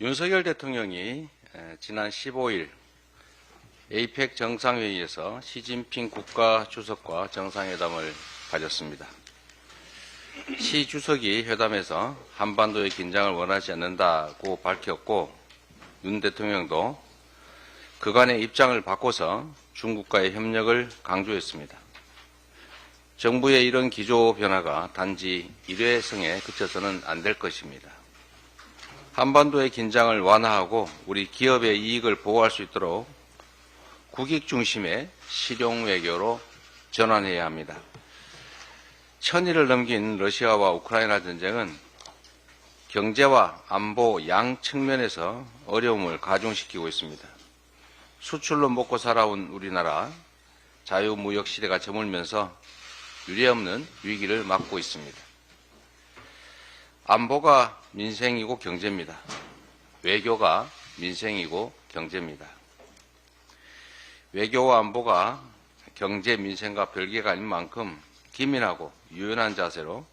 윤석열 대통령이 지난 15일 에이펙 정상회의에서 시진핑 국가주석과 정상회담을 가졌습니다. 시 주석이 회담에서 한반도의 긴장을 원하지 않는다고 밝혔고, 윤 대통령도 그간의 입장을 바꿔서 중국과의 협력을 강조했습니다. 정부의 이런 기조 변화가 단지 일회성에 그쳐서는 안 될 것입니다. 한반도의 긴장을 완화하고 우리 기업의 이익을 보호할 수 있도록 국익 중심의 실용 외교로 전환해야 합니다. 천일을 넘긴 러시아와 우크라이나 전쟁은 경제와 안보 양 측면에서 어려움을 가중시키고 있습니다. 수출로 먹고 살아온 우리나라, 자유무역 시대가 저물면서 유례없는 위기를 맞고 있습니다. 안보가 민생이고 경제입니다. 외교가 민생이고 경제입니다. 외교와 안보가 경제, 민생과 별개가 아닌 만큼 기민하고 유연한 자세로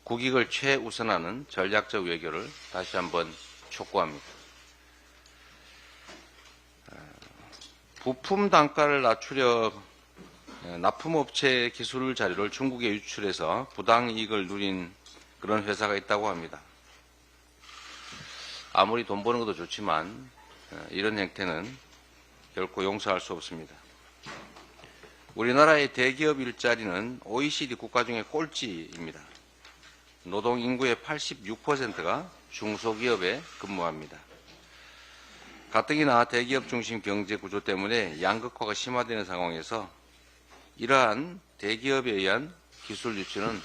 국익을 최우선하는 전략적 외교를 다시 한번 촉구합니다. 부품 단가를 낮추려 납품업체 기술 자료를 중국에 유출해서 부당이익을 누린 그런 회사가 있다고 합니다. 아무리 돈 버는 것도 좋지만 이런 행태는 결코 용서할 수 없습니다. 우리나라의 대기업 일자리는 OECD 국가 중에 꼴찌입니다. 노동 인구의 86%가 중소기업에 근무합니다. 가뜩이나 대기업 중심 경제 구조 때문에 양극화가 심화되는 상황에서 이러한 대기업에 의한 기술 유출은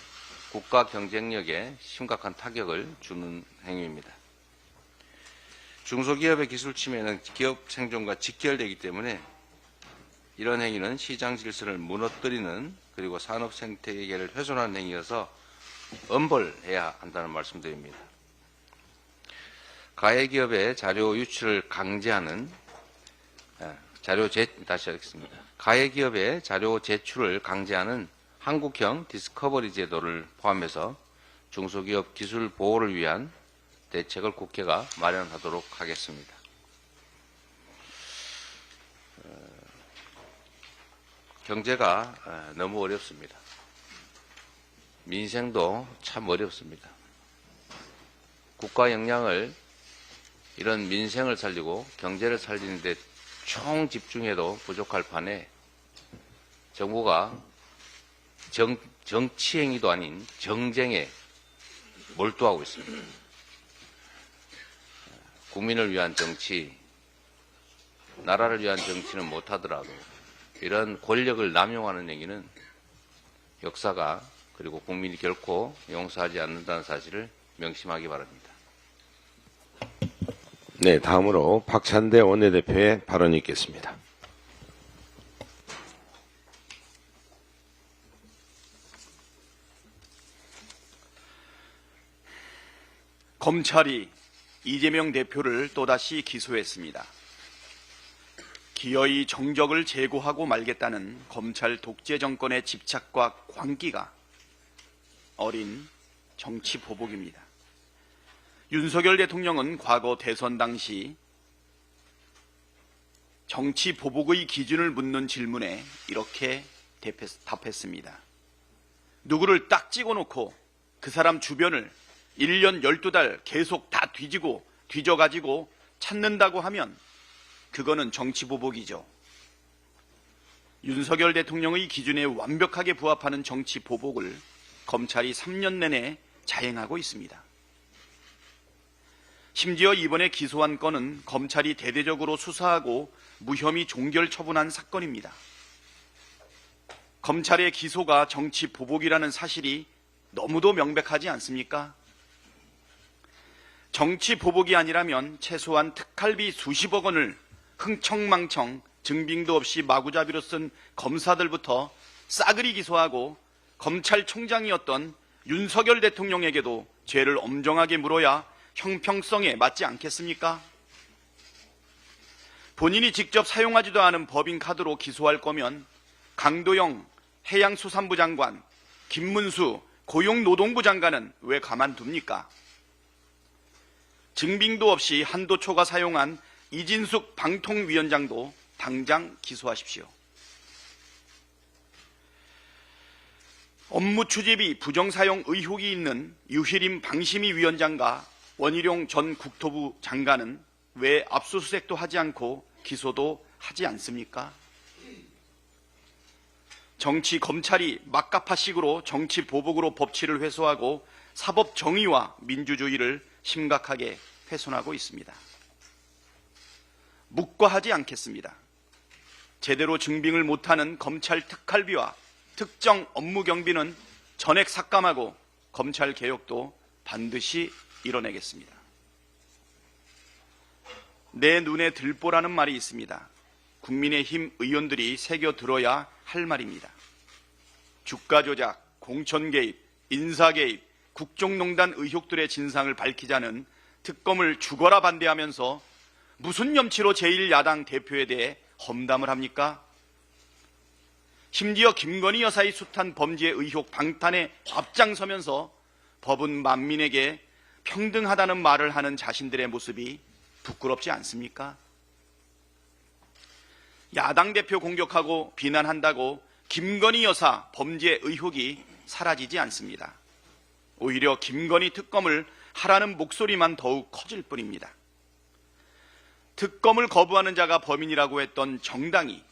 국가 경쟁력에 심각한 타격을 주는 행위입니다. 중소기업의 기술 침해는 기업 생존과 직결되기 때문에 이런 행위는 시장 질서를 무너뜨리는 그리고 산업 생태계를 훼손하는 행위여서 엄벌해야 한다는 말씀드립니다. 가해기업의 자료 유출을 강제하는 다시 하겠습니다. 가해기업의 자료 제출을 강제하는 한국형 디스커버리 제도를 포함해서 중소기업 기술 보호를 위한 대책을 국회가 마련하도록 하겠습니다. 경제가 너무 어렵습니다. 민생도 참 어렵습니다. 국가 역량을 이런 민생을 살리고 경제를 살리는 데 총 집중해도 부족할 판에 정부가 정치 행위도 아닌 정쟁에 몰두하고 있습니다. 국민을 위한 정치, 나라를 위한 정치는 못하더라도 이런 권력을 남용하는 행위는 역사가 그리고 국민이 결코 용서하지 않는다는 사실을 명심하기 바랍니다. 네, 다음으로 박찬대 원내대표의 발언이 있겠습니다. 검찰이 이재명 대표를 또다시 기소했습니다. 기어이 정적을 제고하고 말겠다는 검찰 독재 정권의 집착과 광기가 어린 정치 보복입니다. 윤석열 대통령은 과거 대선 당시 정치 보복의 기준을 묻는 질문에 이렇게 답했습니다. 누구를 딱 찍어놓고 그 사람 주변을 1년 12달 계속 다 뒤져가지고 찾는다고 하면 그거는 정치 보복이죠. 윤석열 대통령의 기준에 완벽하게 부합하는 정치 보복을 검찰이 3년 내내 자행하고 있습니다. 심지어 이번에 기소한 건은 검찰이 대대적으로 수사하고 무혐의 종결 처분한 사건입니다. 검찰의 기소가 정치 보복이라는 사실이 너무도 명백하지 않습니까? 정치 보복이 아니라면 최소한 특활비 수십억 원을 흥청망청 증빙도 없이 마구잡이로 쓴 검사들부터 싸그리 기소하고 검찰총장이었던 윤석열 대통령에게도 죄를 엄정하게 물어야 형평성에 맞지 않겠습니까? 본인이 직접 사용하지도 않은 법인카드로 기소할 거면 강도영 해양수산부 장관, 김문수 고용노동부 장관은 왜 가만둡니까? 증빙도 없이 한도초가 사용한 이진숙 방통위원장도 당장 기소하십시오. 업무 추진비 부정사용 의혹이 있는 유희림 방심위 위원장과 원희룡 전 국토부 장관은 왜 압수수색도 하지 않고 기소도 하지 않습니까? 정치 검찰이 막가파식으로 정치 보복으로 법치를 회수하고 사법 정의와 민주주의를 심각하게 훼손하고 있습니다. 묵과하지 않겠습니다. 제대로 증빙을 못하는 검찰 특활비와 특정 업무 경비는 전액 삭감하고 검찰 개혁도 반드시 이뤄내겠습니다. 내 눈에 들보라는 말이 있습니다. 국민의힘 의원들이 새겨 들어야 할 말입니다. 주가 조작, 공천 개입, 인사 개입, 국정농단 의혹들의 진상을 밝히자는 특검을 죽어라 반대하면서 무슨 염치로 제1야당 대표에 대해 험담을 합니까? 심지어 김건희 여사의 숱한 범죄 의혹 방탄에 앞장서면서 법은 만민에게 평등하다는 말을 하는 자신들의 모습이 부끄럽지 않습니까? 야당 대표 공격하고 비난한다고 김건희 여사 범죄 의혹이 사라지지 않습니다. 오히려 김건희 특검을 하라는 목소리만 더욱 커질 뿐입니다. 특검을 거부하는 자가 범인이라고 했던 정당이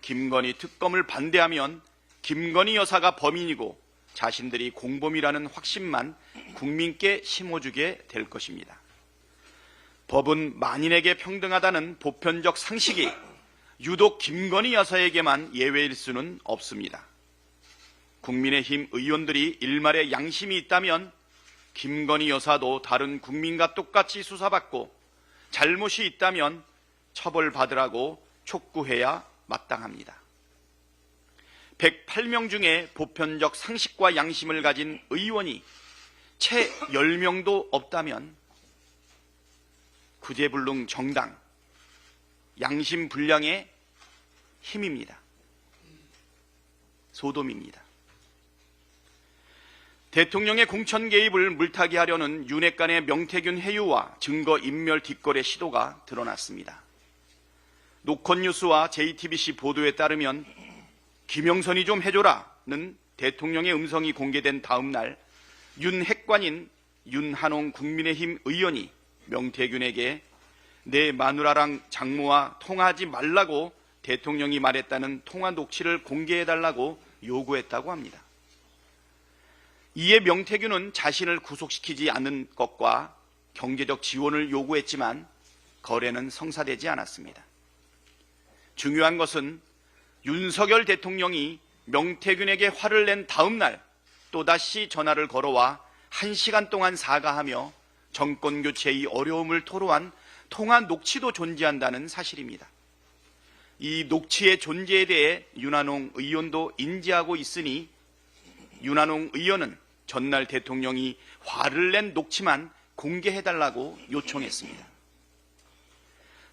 김건희 특검을 반대하면 김건희 여사가 범인이고 자신들이 공범이라는 확신만 국민께 심어주게 될 것입니다. 법은 만인에게 평등하다는 보편적 상식이 유독 김건희 여사에게만 예외일 수는 없습니다. 국민의힘 의원들이 일말의 양심이 있다면 김건희 여사도 다른 국민과 똑같이 수사받고 잘못이 있다면 처벌받으라고 촉구해야 마땅합니다. 108명 중에 보편적 상식과 양심을 가진 의원이 채 10명도 없다면 구제불능 정당, 양심 불량의 힘입니다. 소돔입니다. 대통령의 공천 개입을 물타기 하려는 윤핵관의 명태균 회유와 증거 인멸 뒷거래 시도가 드러났습니다. 노컷뉴스와 JTBC 보도에 따르면 김영선이 좀 해줘라는 대통령의 음성이 공개된 다음 날 윤핵관인 윤한홍 국민의힘 의원이 명태균에게 내 마누라랑 장모와 통화하지 말라고 대통령이 말했다는 통화 녹취를 공개해달라고 요구했다고 합니다. 이에 명태균은 자신을 구속시키지 않는 것과 경제적 지원을 요구했지만 거래는 성사되지 않았습니다. 중요한 것은 윤석열 대통령이 명태균에게 화를 낸 다음 날 또다시 전화를 걸어와 1시간 동안 사과하며 정권 교체의 어려움을 토로한 통화 녹취도 존재한다는 사실입니다. 이 녹취의 존재에 대해 윤한홍 의원도 인지하고 있으니 윤한홍 의원은 전날 대통령이 화를 낸 녹취만 공개해달라고 요청했습니다.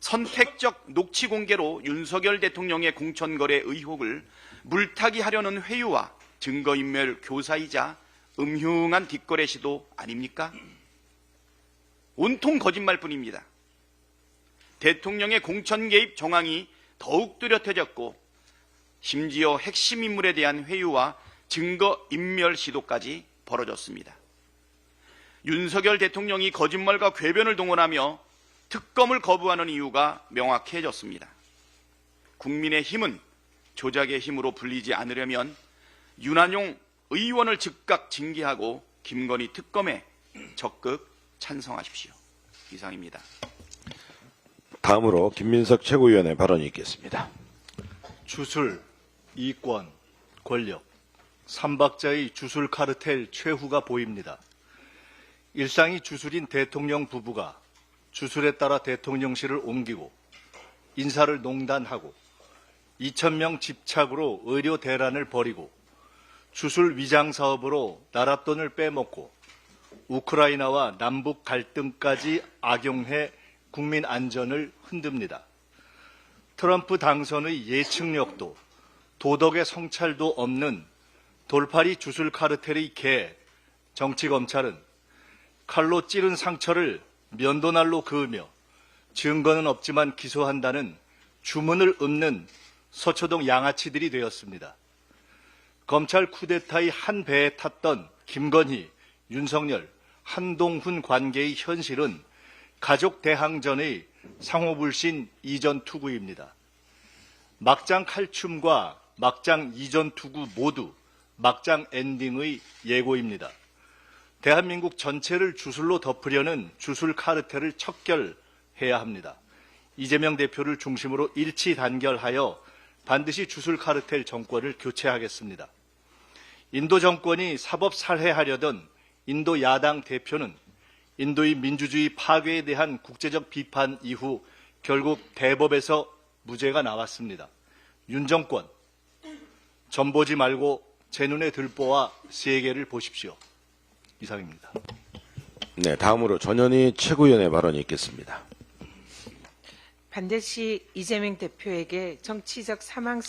선택적 녹취 공개로 윤석열 대통령의 공천거래 의혹을 물타기 하려는 회유와 증거인멸 교사이자 음흉한 뒷거래 시도 아닙니까? 온통 거짓말뿐입니다. 대통령의 공천 개입 정황이 더욱 뚜렷해졌고 심지어 핵심 인물에 대한 회유와 증거 인멸 시도까지 벌어졌습니다. 윤석열 대통령이 거짓말과 궤변을 동원하며 특검을 거부하는 이유가 명확해졌습니다. 국민의힘은 조작의 힘으로 불리지 않으려면 윤한홍 의원을 즉각 징계하고 김건희 특검에 적극 찬성하십시오. 이상입니다. 다음으로 김민석 최고위원의 발언이 있겠습니다. 주술, 이권, 권력, 삼박자의 주술 카르텔 최후가 보입니다. 일상이 주술인 대통령 부부가 주술에 따라 대통령실을 옮기고 인사를 농단하고 2,000명 집착으로 의료 대란을 벌이고 주술 위장 사업으로 나라 돈을 빼먹고 우크라이나와 남북 갈등까지 악용해 국민 안전을 흔듭니다. 트럼프 당선의 예측력도 도덕의 성찰도 없는 돌팔이 주술 카르텔의 개 정치검찰은 칼로 찌른 상처를 면도날로 그으며 증거는 없지만 기소한다는 주문을 읊는 서초동 양아치들이 되었습니다. 검찰 쿠데타의 한 배에 탔던 김건희, 윤석열, 한동훈 관계의 현실은 가족 대항전의 상호불신 이전 투구입니다. 막장 칼춤과 막장 이전 투구 모두 막장 엔딩의 예고입니다. 대한민국 전체를 주술로 덮으려는 주술 카르텔을 척결해야 합니다. 이재명 대표를 중심으로 일치 단결하여 반드시 주술 카르텔 정권을 교체하겠습니다. 인도 정권이 사법 살해하려던 인도 야당 대표는 인도의 민주주의 파괴에 대한 국제적 비판 이후 결국 대법에서 무죄가 나왔습니다. 윤 정권, 점 보지 말고 제 눈에 들보아 세계를 보십시오. 이상입니다. 네, 다음으로 전현희 최고위원의 발언이 있겠습니다. 반드시 이재명 대표에게 정치적 사망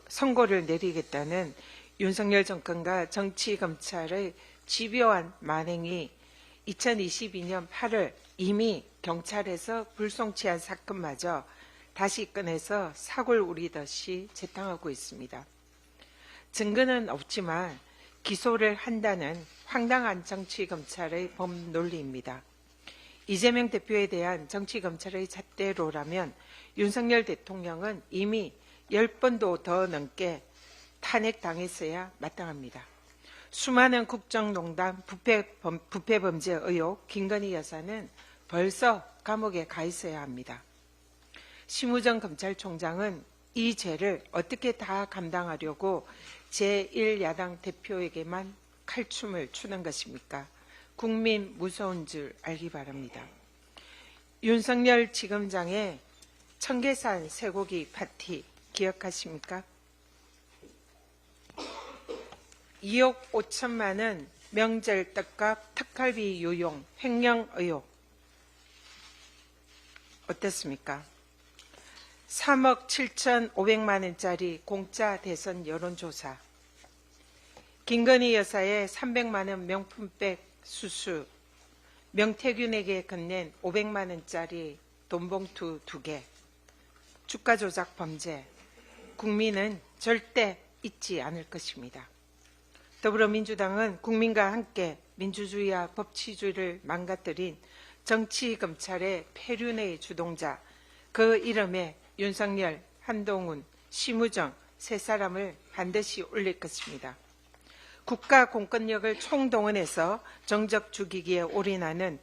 선고를 내리겠다는 윤석열 정권과 정치검찰의 집요한 만행이 2022년 8월 이미 경찰에서 불송치한 사건마저 다시 꺼내서 사골 우리듯이 재탕하고 있습니다. 증거는 없지만 기소를 한다는 황당한 정치검찰의 법논리입니다. 이재명 대표에 대한 정치검찰의 잣대로라면 윤석열 대통령은 이미 10번도 더 넘게 탄핵당했어야 마땅합니다. 수많은 국정농단 부패범죄 의혹 김건희 여사는 벌써 감옥에 가 있어야 합니다. 심우정 검찰총장은 이 죄를 어떻게 다 감당하려고 제1야당 대표에게만 칼춤을 추는 것입니까? 국민 무서운 줄 알기 바랍니다. 윤석열 지검장의 청계산 쇠고기 파티 기억하십니까? 2억 5천만 원 명절 떡값 특갈비 유용 횡령 의혹 어떻습니까? 3억 7,500만 원짜리 공짜 대선 여론조사, 김건희 여사의 300만 원 명품백 수수, 명태균에게 건넨 500만 원짜리 돈봉투 2개, 주가 조작 범죄, 국민은 절대 잊지 않을 것입니다. 더불어민주당은 국민과 함께 민주주의와 법치주의를 망가뜨린 정치검찰의 폐륜의 주동자, 그 이름에 윤석열, 한동훈, 심우정 세 사람을 반드시 올릴 것입니다. 국가 공권력을 총동원해서 정적 죽이기에 올인하는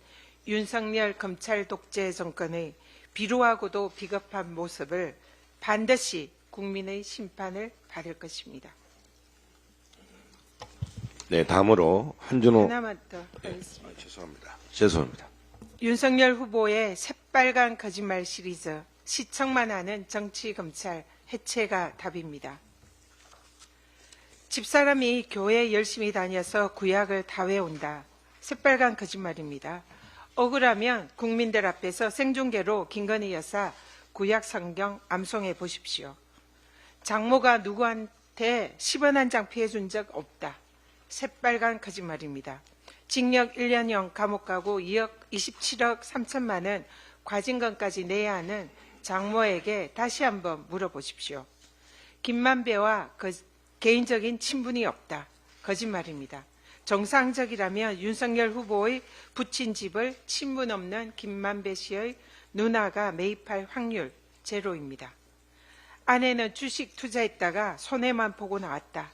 윤석열 검찰 독재 정권의 비루하고도 비겁한 모습을 반드시 국민의 심판을 받을 것입니다. 네, 다음으로 한준호. 하나만 더 하겠습니다. 죄송합니다. 윤석열 후보의 새빨간 거짓말 시리즈, 시청만 하는 정치검찰 해체가 답입니다. 집사람이 교회 열심히 다녀서 구약을 다 외운다. 새빨간 거짓말입니다. 억울하면 국민들 앞에서 생중계로 김건희 여사 구약 성경 암송해 보십시오. 장모가 누구한테 10원 한 장 피해준 적 없다. 새빨간 거짓말입니다. 징역 1년형 감옥 가고 2억 27억 3천만 원 과징금까지 내야 하는 장모에게 다시 한번 물어보십시오. 김만배와 개인적인 친분이 없다. 거짓말입니다. 정상적이라면 윤석열 후보의 부친 집을 친분 없는 김만배 씨의 누나가 매입할 확률 제로입니다. 아내는 주식 투자했다가 손해만 보고 나왔다.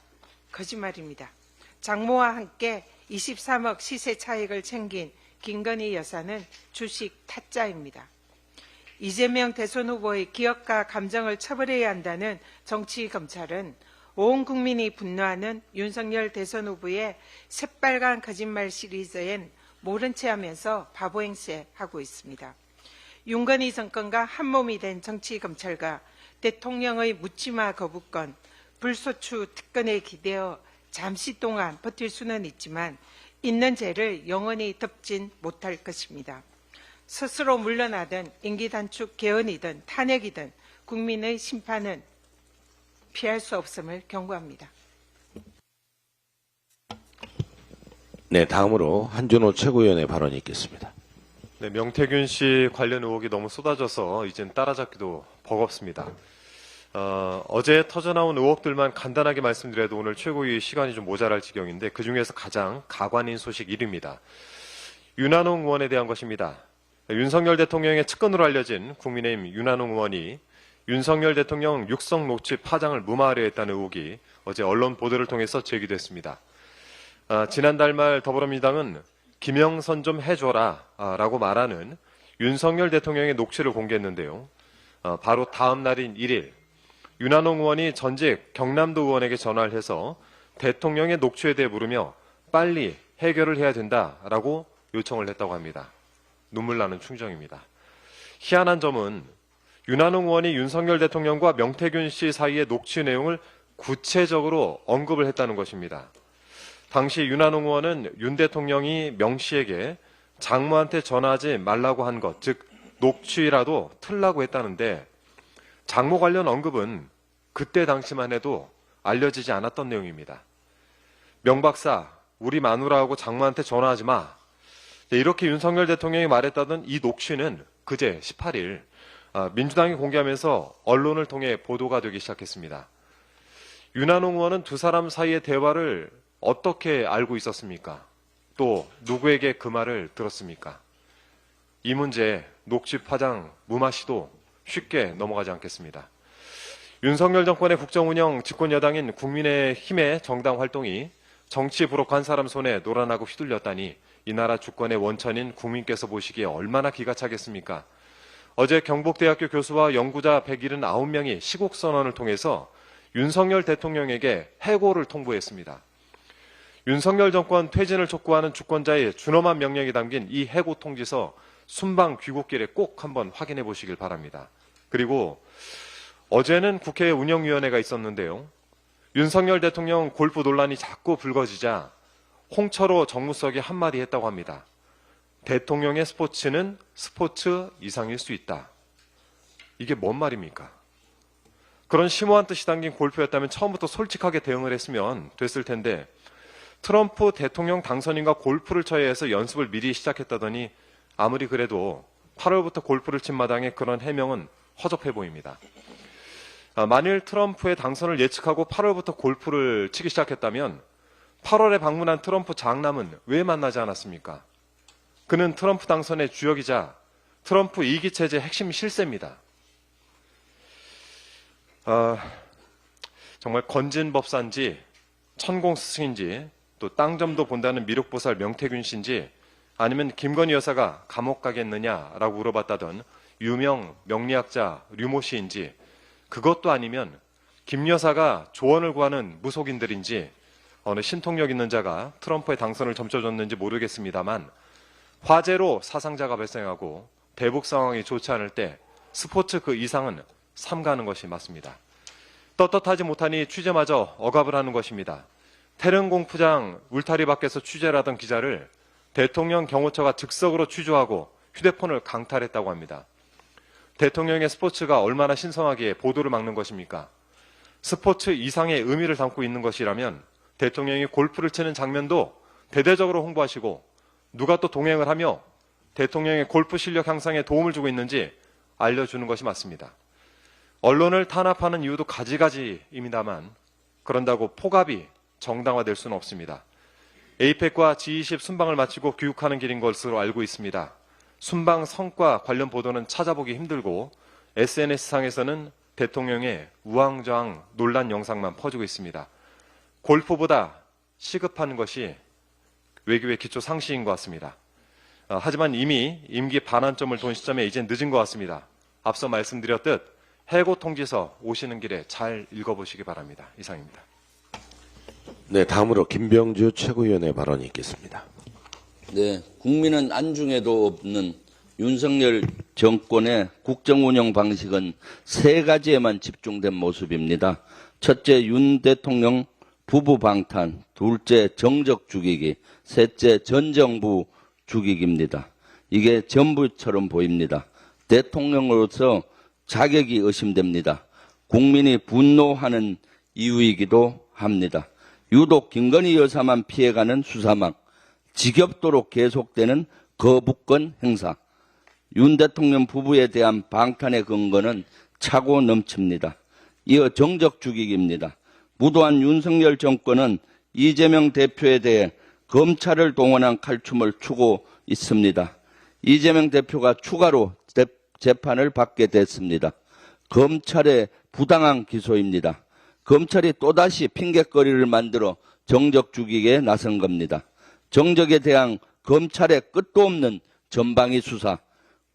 거짓말입니다. 장모와 함께 23억 시세 차익을 챙긴 김건희 여사는 주식 타짜입니다. 이재명 대선 후보의 기억과 감정을 처벌해야 한다는 정치검찰은 온 국민이 분노하는 윤석열 대선 후보의 새빨간 거짓말 시리즈엔 모른 채 하면서 바보 행세하고 있습니다. 윤건희 정권과 한몸이 된 정치검찰과 대통령의 묻지마 거부권, 불소추 특권에 기대어 잠시 동안 버틸 수는 있지만 있는 죄를 영원히 덮진 못할 것입니다. 스스로 물러나든 임기 단축 개헌이든 탄핵이든 국민의 심판은 피할 수 없음을 경고합니다. 네, 다음으로 한준호 최고위원의 발언이 있겠습니다. 네, 명태균 씨 관련 의혹이 너무 쏟아져서 이젠 따라잡기도 버겁습니다. 어제 터져나온 의혹들만 간단하게 말씀드려도 오늘 최고위 시간이 좀 모자랄 지경인데 그중에서 가장 가관인 소식 1위입니다. 윤한홍 의원에 대한 것입니다. 윤석열 대통령의 측근으로 알려진 국민의힘 윤한홍 의원이 윤석열 대통령 육성 녹취 파장을 무마하려 했다는 의혹이 어제 언론 보도를 통해서 제기됐습니다. 지난달 말 더불어민주당은 김영선 좀 해줘라 라고 말하는 윤석열 대통령의 녹취를 공개했는데요. 바로 다음 날인 1일 윤한홍 의원이 전직 경남도 의원에게 전화를 해서 대통령의 녹취에 대해 물으며 빨리 해결을 해야 된다라고 요청을 했다고 합니다. 눈물 나는 충정입니다. 희한한 점은 윤한홍 의원이 윤석열 대통령과 명태균 씨 사이의 녹취 내용을 구체적으로 언급을 했다는 것입니다. 당시 윤한홍 의원은 윤 대통령이 명 씨에게 장모한테 전화하지 말라고 한 것, 즉 녹취라도 틀라고 했다는데 장모 관련 언급은 그때 당시만 해도 알려지지 않았던 내용입니다. 명 박사, 우리 마누라하고 장모한테 전화하지 마. 이렇게 윤석열 대통령이 말했다던 이 녹취는 그제 18일 민주당이 공개하면서 언론을 통해 보도가 되기 시작했습니다. 윤한홍 의원은 두 사람 사이의 대화를 어떻게 알고 있었습니까? 또 누구에게 그 말을 들었습니까? 이 문제 녹취 파장 무마시도 쉽게 넘어가지 않겠습니다. 윤석열 정권의 국정운영 집권여당인 국민의힘의 정당 활동이 정치 부록한 사람 손에 노란하고 휘둘렸다니 이 나라 주권의 원천인 국민께서 보시기에 얼마나 기가 차겠습니까? 어제 경북대학교 교수와 연구자 179명이 시국선언을 통해서 윤석열 대통령에게 해고를 통보했습니다. 윤석열 정권 퇴진을 촉구하는 주권자의 준엄한 명령이 담긴 이 해고 통지서 순방 귀국길에 꼭 한번 확인해 보시길 바랍니다. 그리고 어제는 국회 운영위원회가 있었는데요. 윤석열 대통령 골프 논란이 자꾸 불거지자 홍철호 정무석이 한마디 했다고 합니다. 대통령의 스포츠는 스포츠 이상일 수 있다. 이게 뭔 말입니까? 그런 심오한 뜻이 담긴 골프였다면 처음부터 솔직하게 대응을 했으면 됐을 텐데 트럼프 대통령 당선인과 골프를 쳐야 해서 연습을 미리 시작했다더니 아무리 그래도 8월부터 골프를 친 마당에 그런 해명은 허접해 보입니다. 만일 트럼프의 당선을 예측하고 8월부터 골프를 치기 시작했다면 8월에 방문한 트럼프 장남은 왜 만나지 않았습니까? 그는 트럼프 당선의 주역이자 트럼프 2기 체제의 핵심 실세입니다. 정말 건진법사인지 천공스승인지 또 땅점도 본다는 미륵보살 명태균 씨인지 아니면 김건희 여사가 감옥 가겠느냐라고 물어봤다던 유명 명리학자 류모 씨인지 그것도 아니면 김 여사가 조언을 구하는 무속인들인지 어느 신통력 있는 자가 트럼프의 당선을 점쳐줬는지 모르겠습니다만 화재로 사상자가 발생하고 대북 상황이 좋지 않을 때 스포츠 그 이상은 삼가는 것이 맞습니다. 떳떳하지 못하니 취재마저 억압을 하는 것입니다. 태릉공프장 울타리 밖에서 취재를 하던 기자를 대통령 경호처가 즉석으로 취조하고 휴대폰을 강탈했다고 합니다. 대통령의 스포츠가 얼마나 신성하기에 보도를 막는 것입니까? 스포츠 이상의 의미를 담고 있는 것이라면 대통령이 골프를 치는 장면도 대대적으로 홍보하시고 누가 또 동행을 하며 대통령의 골프 실력 향상에 도움을 주고 있는지 알려주는 것이 맞습니다. 언론을 탄압하는 이유도 가지가지입니다만 그런다고 폭압이 정당화될 수는 없습니다. 에이펙과 G20 순방을 마치고 귀국하는 길인 것으로 알고 있습니다. 순방 성과 관련 보도는 찾아보기 힘들고 SNS상에서는 대통령의 우왕좌왕 논란 영상만 퍼지고 있습니다. 골프보다 시급한 것이 외교의 기초 상식인 것 같습니다. 하지만 이미 임기 반환점을 돈 시점에 이제 늦은 것 같습니다. 앞서 말씀드렸듯 해고 통지서 오시는 길에 잘 읽어보시기 바랍니다. 이상입니다. 네, 다음으로 김병주 최고위원의 발언이 있겠습니다. 네, 국민은 안중에도 없는 윤석열 정권의 국정운영 방식은 세 가지에만 집중된 모습입니다. 첫째, 윤 대통령 부부 방탄, 둘째, 정적 죽이기, 셋째, 전 정부 죽이기입니다. 이게 전부처럼 보입니다. 대통령으로서 자격이 의심됩니다. 국민이 분노하는 이유이기도 합니다. 유독 김건희 여사만 피해가는 수사망, 지겹도록 계속되는 거부권 행사, 윤 대통령 부부에 대한 방탄의 근거는 차고 넘칩니다. 이어 정적 죽이기입니다. 무도한 윤석열 정권은 이재명 대표에 대해 검찰을 동원한 칼춤을 추고 있습니다. 이재명 대표가 추가로 재판을 받게 됐습니다. 검찰의 부당한 기소입니다. 검찰이 또다시 핑계거리를 만들어 정적 죽이기에 나선 겁니다. 정적에 대한 검찰의 끝도 없는 전방위 수사,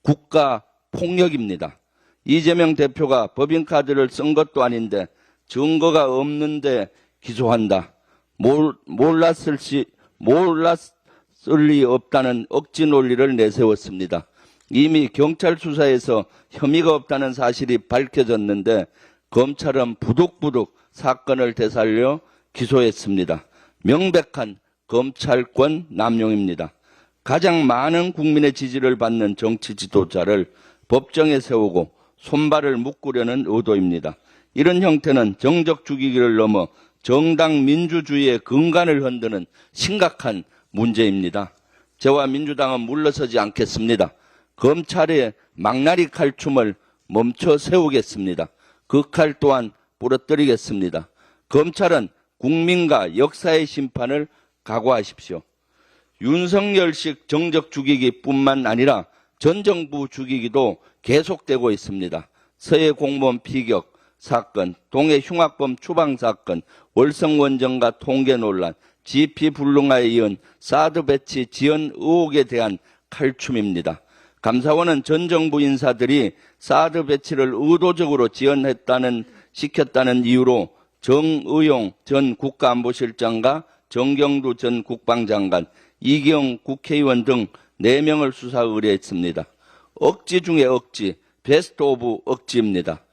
국가 폭력입니다. 이재명 대표가 법인카드를 쓴 것도 아닌데 증거가 없는데 기소한다. 몰랐을 리 없다는 억지 논리를 내세웠습니다. 이미 경찰 수사에서 혐의가 없다는 사실이 밝혀졌는데 검찰은 부득부득 사건을 되살려 기소했습니다. 명백한 검찰권 남용입니다. 가장 많은 국민의 지지를 받는 정치 지도자를 법정에 세우고 손발을 묶으려는 의도입니다. 이런 형태는 정적 죽이기를 넘어 정당 민주주의의 근간을 흔드는 심각한 문제입니다. 저와 민주당은 물러서지 않겠습니다. 검찰의 망나니 칼춤을 멈춰 세우겠습니다. 그 칼 또한 부러뜨리겠습니다. 검찰은 국민과 역사의 심판을 각오하십시오. 윤석열식 정적 죽이기뿐만 아니라 전 정부 죽이기도 계속되고 있습니다. 서해 공무원 피격 사건, 동해 흉악범 추방 사건, 월성 원전과 통계 논란, GP 불능화에 이은 사드 배치 지연 의혹에 대한 칼춤입니다. 감사원은 전 정부 인사들이 사드 배치를 의도적으로 시켰다는 이유로 정의용 전 국가안보실장과 정경두 전 국방장관, 이기영 국회의원 등 4명을 수사 의뢰했습니다. 억지 중에 억지, 베스트 오브 억지입니다.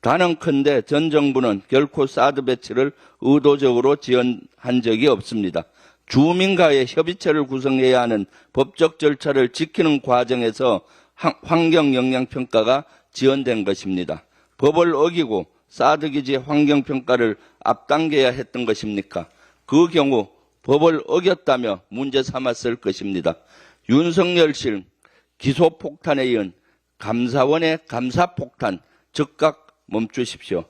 단언컨대 전 정부는 결코 사드 배치를 의도적으로 지연한 적이 없습니다. 주민과의 협의체를 구성해야 하는 법적 절차를 지키는 과정에서 환경영향평가가 지연된 것입니다. 법을 어기고 사드 기지 환경평가를 앞당겨야 했던 것입니까? 그 경우 법을 어겼다며 문제 삼았을 것입니다. 윤석열실 기소폭탄에 이은 감사원의 감사폭탄 즉각 멈추십시오.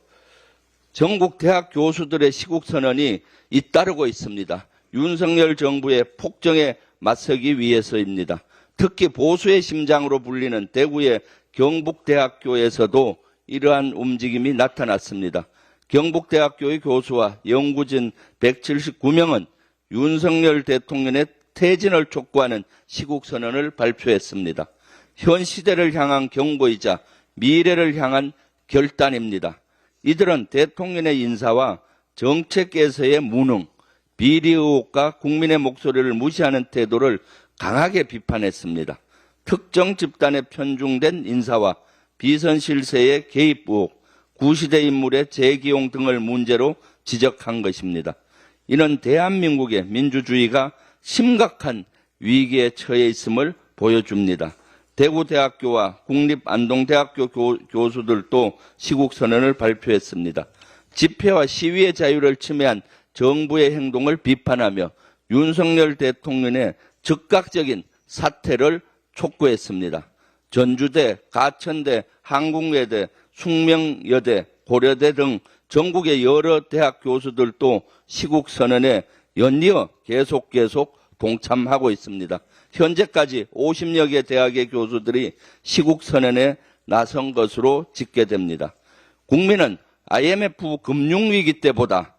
전국 대학 교수들의 시국선언이 잇따르고 있습니다. 윤석열 정부의 폭정에 맞서기 위해서입니다. 특히 보수의 심장으로 불리는 대구의 경북대학교에서도 이러한 움직임이 나타났습니다. 경북대학교의 교수와 연구진 179명은 윤석열 대통령의 퇴진을 촉구하는 시국선언을 발표했습니다. 현 시대를 향한 경고이자 미래를 향한 결단입니다. 이들은 대통령의 인사와 정책에서의 무능, 비리 의혹과 국민의 목소리를 무시하는 태도를 강하게 비판했습니다. 특정 집단에 편중된 인사와 비선 실세의 개입 의혹, 구시대 인물의 재기용 등을 문제로 지적한 것입니다. 이는 대한민국의 민주주의가 심각한 위기에 처해 있음을 보여줍니다. 대구대학교와 국립안동대학교 교수들도 시국선언을 발표했습니다. 집회와 시위의 자유를 침해한 정부의 행동을 비판하며 윤석열 대통령의 즉각적인 사퇴를 촉구했습니다. 전주대, 가천대, 한국외대, 숙명여대, 고려대 등 전국의 여러 대학 교수들도 시국선언에 연이어 계속 동참하고 있습니다. 현재까지 50여 개 대학의 교수들이 시국선언에 나선 것으로 집계됩니다. 국민은 IMF 금융위기 때보다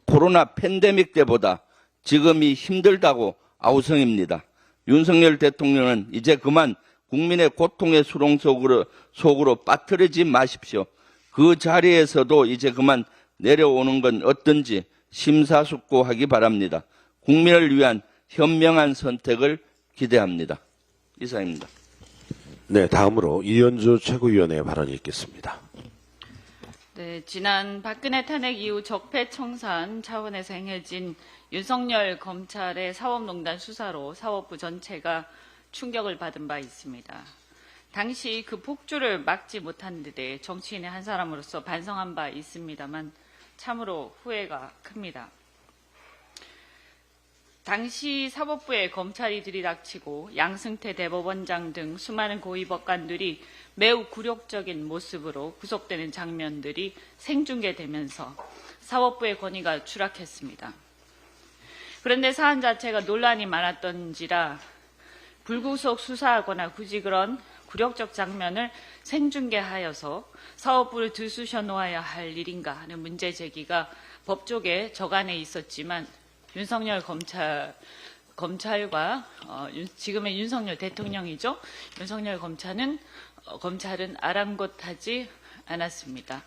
코로나 팬데믹 때보다 지금이 힘들다고 아우성입니다. 윤석열 대통령은 이제 그만 국민의 고통의 수렁 속으로 빠뜨리지 마십시오. 그 자리에서도 이제 그만 내려오는 건 어떤지 심사숙고하기 바랍니다. 국민을 위한 현명한 선택을 기대합니다. 이상입니다. 네, 다음으로 이현주 최고위원의 발언이 있겠습니다. 네, 지난 박근혜 탄핵 이후 적폐청산 차원에서 행해진 윤석열 검찰의 사법농단 수사로 사법부 전체가 충격을 받은 바 있습니다. 당시 그 폭주를 막지 못한 데 대해 정치인의 한 사람으로서 반성한 바 있습니다만 참으로 후회가 큽니다. 당시 사법부에 검찰이 들이닥치고 양승태 대법원장 등 수많은 고위법관들이 매우 굴욕적인 모습으로 구속되는 장면들이 생중계되면서 사법부의 권위가 추락했습니다. 그런데 사안 자체가 논란이 많았던지라 불구속 수사하거나 굳이 그런 굴욕적 장면을 생중계하여서 사법부를 들쑤셔 놓아야 할 일인가 하는 문제 제기가 법조계 저간에 있었지만 윤석열 검찰과 지금의 윤석열 대통령이죠. 윤석열 검찰은 아랑곳하지 않았습니다.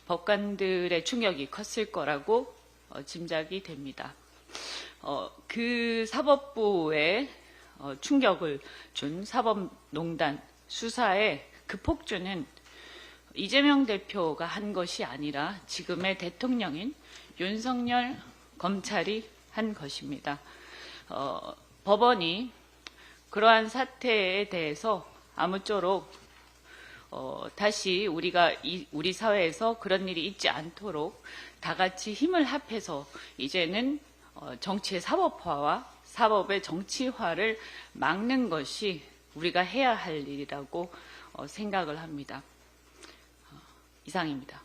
법관들의 충격이 컸을 거라고 짐작이 됩니다. 그 사법부에 충격을 준 사법농단 수사의 그 폭주는 이재명 대표가 한 것이 아니라 지금의 대통령인 윤석열 검찰이 한 것입니다. 법원이 그러한 사태에 대해서 아무쪼록 다시 우리 사회에서 그런 일이 있지 않도록 다 같이 힘을 합해서 이제는 정치의 사법화와 사법의 정치화를 막는 것이 우리가 해야 할 일이라고 생각을 합니다. 이상입니다.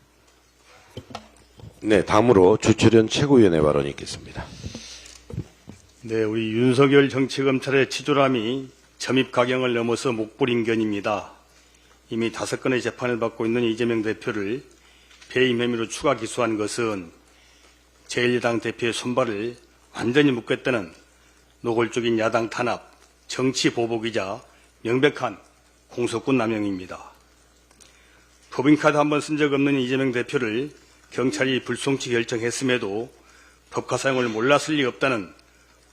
네, 다음으로 주철현 최고위원의 발언이 있겠습니다. 네, 우리 윤석열 정치검찰의 치졸함이 점입가경을 넘어서 목불인견입니다. 이미 5건의 재판을 받고 있는 이재명 대표를 배임 혐의로 추가 기소한 것은 제1야당 대표의 손발을 완전히 묶겠다는 노골적인 야당 탄압, 정치 보복이자 명백한 공소권 남용입니다. 법인카드 한 번 쓴 적 없는 이재명 대표를 경찰이 불송치 결정했음에도 법카 사용을 몰랐을 리 없다는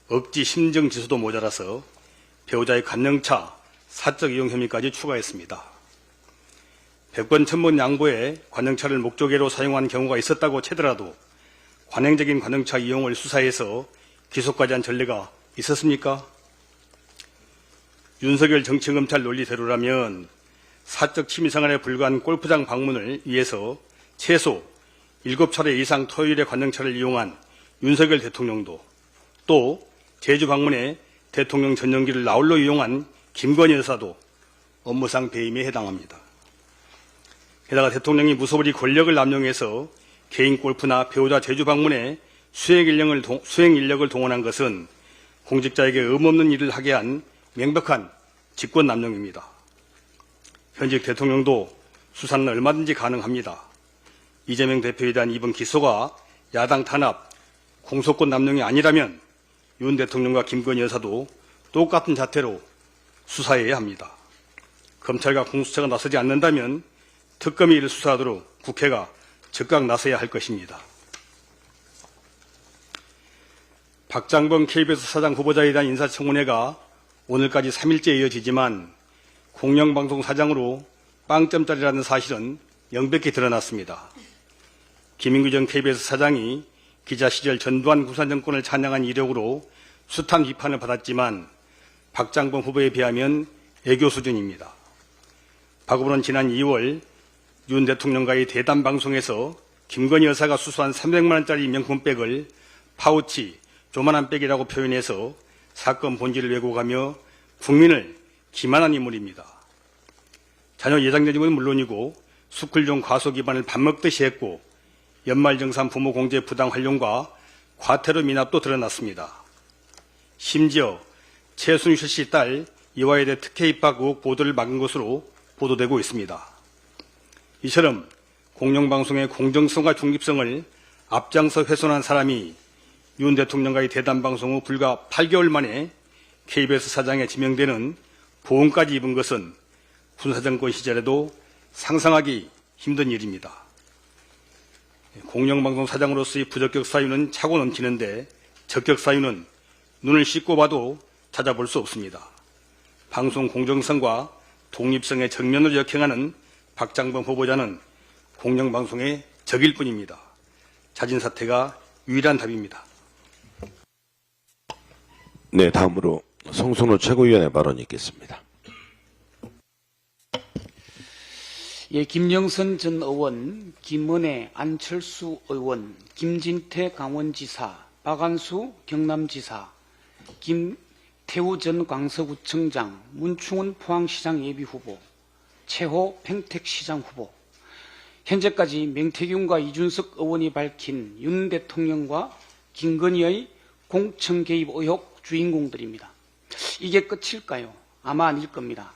억지 심정 지수도 모자라서 배우자의 관영차, 사적 이용 혐의까지 추가했습니다. 100번 천번 양보에 관영차를 목조개로 사용한 경우가 있었다고 치더라도 관행적인 관영차 이용을 수사해서 기소까지 한 전례가 있었습니까? 윤석열 정치검찰 논리대로라면 사적 취미생활에 불과한 골프장 방문을 위해서 최소 7차례 이상 토요일에 관영차를 이용한 윤석열 대통령도 또 제주 방문에 대통령 전용기를 나홀로 이용한 김건희 여사도 업무상 배임에 해당합니다. 게다가 대통령이 무소불위 권력을 남용해서 개인 골프나 배우자 제주 방문에 수행 인력을 동원한 것은 공직자에게 의무없는 일을 하게 한 명백한 직권 남용입니다. 현직 대통령도 수사는 얼마든지 가능합니다. 이재명 대표에 대한 이번 기소가 야당 탄압, 공소권 남용이 아니라면 윤 대통령과 김건희 여사도 똑같은 자태로 수사해야 합니다. 검찰과 공수처가 나서지 않는다면 특검이 이를 수사하도록 국회가 즉각 나서야 할 것입니다. 박장범 KBS 사장 후보자에 대한 인사청문회가 오늘까지 3일째 이어지지만 공영방송 사장으로 빵점짜리라는 사실은 명백히 드러났습니다. 김인규 전 KBS 사장이 기자 시절 전두환 공산정권을 찬양한 이력으로 숱한 비판을 받았지만 박장범 후보에 비하면 애교 수준입니다. 박 후보는 지난 2월 윤 대통령과의 대담 방송에서 김건희 여사가 수수한 300만 원짜리 명품백을 파우치, 조만한 백이라고 표현해서 사건 본질을 왜곡하며 국민을 기만한 인물입니다. 자녀 예장전임은 물론이고 스쿨존 과소 기반을 밥 먹듯이 했고 연말정산 부모 공제 부당 활용과 과태료 미납도 드러났습니다. 심지어 최순실 씨 딸 이화여대 특혜 입학 의혹 보도를 막은 것으로 보도되고 있습니다. 이처럼 공영방송의 공정성과 중립성을 앞장서 훼손한 사람이 윤 대통령과의 대담방송 후 불과 8개월 만에 KBS 사장에 지명되는 보험까지 입은 것은 군사정권 시절에도 상상하기 힘든 일입니다. 공영방송 사장으로서의 부적격 사유는 차고 넘치는데 적격 사유는 눈을 씻고 봐도 찾아볼 수 없습니다. 방송 공정성과 독립성의 정면으로 역행하는 박장범 후보자는 공영방송의 적일 뿐입니다. 자진 사퇴가 유일한 답입니다. 네, 다음으로 송순호 최고위원의 발언이 있겠습니다. 예, 김영선 전 의원, 김은혜, 안철수 의원, 김진태 강원지사, 박안수 경남지사, 김태우 전 광서구청장, 문충훈 포항시장 예비후보, 최호 평택시장 후보, 현재까지 명태균과 이준석 의원이 밝힌 윤 대통령과 김건희의 공천 개입 의혹 주인공들입니다. 이게 끝일까요? 아마 아닐 겁니다.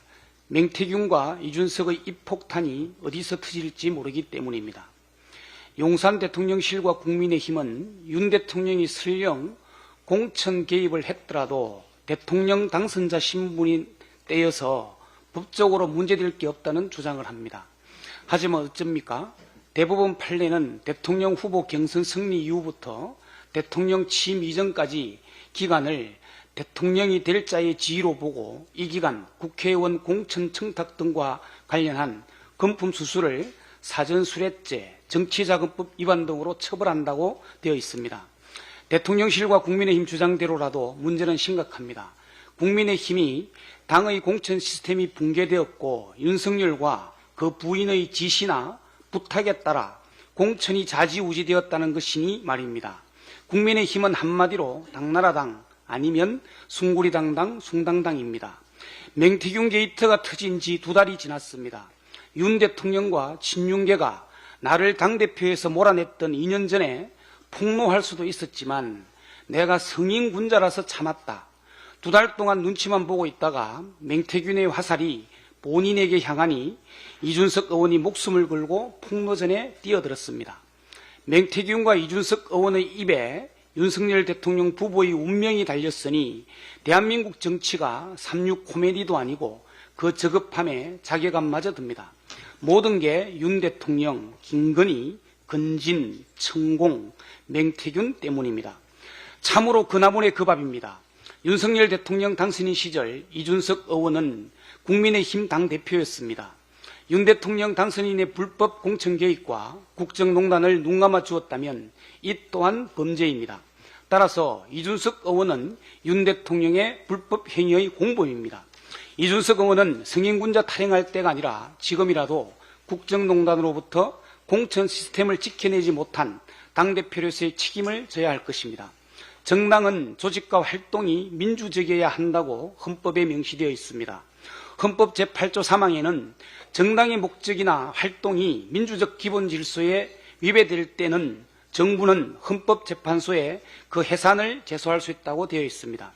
명태균과 이준석의 입폭탄이 어디서 터질지 모르기 때문입니다. 용산 대통령실과 국민의힘은 윤 대통령이 설령 공천 개입을 했더라도 대통령 당선자 신분이 떼여서 법적으로 문제될 게 없다는 주장을 합니다. 하지만 어쩝니까? 대법원 판례는 대통령 후보 경선 승리 이후부터 대통령 취임 이전까지 기간을 대통령이 될 자의 지위로 보고 이 기간 국회의원 공천 청탁 등과 관련한 금품 수수를 사전수뢰죄, 정치자금법 위반 등으로 처벌한다고 되어 있습니다. 대통령실과 국민의힘 주장대로라도 문제는 심각합니다. 국민의힘이 당의 공천 시스템이 붕괴되었고 윤석열과 그 부인의 지시나 부탁에 따라 공천이 좌지우지되었다는 것이니 말입니다. 국민의힘은 한마디로 당나라당 아니면 숭구리당당 숭당당입니다. 명태균 게이트가 터진 지 2달이 지났습니다. 윤 대통령과 친윤계가 나를 당대표에서 몰아냈던 2년 전에 폭로할 수도 있었지만 내가 성인군자라서 참았다. 2달 동안 눈치만 보고 있다가 명태균의 화살이 본인에게 향하니 이준석 의원이 목숨을 걸고 폭로전에 뛰어들었습니다. 명태균과 이준석 의원의 입에 윤석열 대통령 부부의 운명이 달렸으니 대한민국 정치가 3.6 코미디도 아니고 그 저급함에 자괴감마저 듭니다. 모든 게 윤 대통령, 김건희, 건진, 천공, 명태균 때문입니다. 참으로 그나물의 그 밥입니다. 윤석열 대통령 당선인 시절 이준석 의원은 국민의힘 당대표였습니다. 윤 대통령 당선인의 불법 공천 개입과 국정농단을 눈감아 주었다면 이 또한 범죄입니다. 따라서 이준석 의원은 윤 대통령의 불법 행위의 공범입니다. 이준석 의원은 성인군자 탈행할 때가 아니라 지금이라도 국정농단으로부터 공천 시스템을 지켜내지 못한 당대표로서의 책임을 져야 할 것입니다. 정당은 조직과 활동이 민주적이어야 한다고 헌법에 명시되어 있습니다. 헌법 제8조 3항에는 정당의 목적이나 활동이 민주적 기본 질서에 위배될 때는 정부는 헌법재판소에 그 해산을 제소할 수 있다고 되어 있습니다.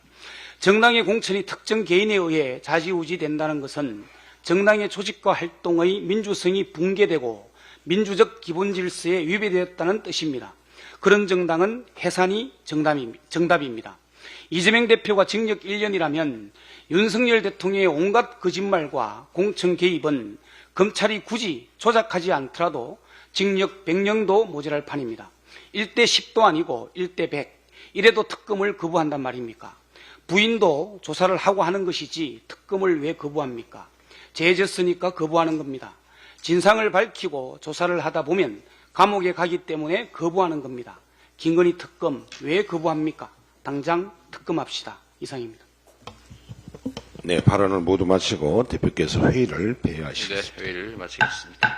정당의 공천이 특정 개인에 의해 좌지우지된다는 것은 정당의 조직과 활동의 민주성이 붕괴되고 민주적 기본 질서에 위배되었다는 뜻입니다. 그런 정당은 해산이 정답입니다. 이재명 대표가 징역 1년이라면 윤석열 대통령의 온갖 거짓말과 공천 개입은 검찰이 굳이 조작하지 않더라도 징역 100년도 모자랄 판입니다. 1대 10도 아니고 1대 100. 이래도 특검을 거부한단 말입니까? 부인도 조사를 하고 하는 것이지 특검을 왜 거부합니까? 죄졌으니까 거부하는 겁니다. 진상을 밝히고 조사를 하다 보면 감옥에 가기 때문에 거부하는 겁니다. 김건희 특검 왜 거부합니까? 당장 특검합시다. 이상입니다. 네, 발언을 모두 마치고 대표께서 회의를 폐회하시겠습니다. 네, 회의를 마치겠습니다.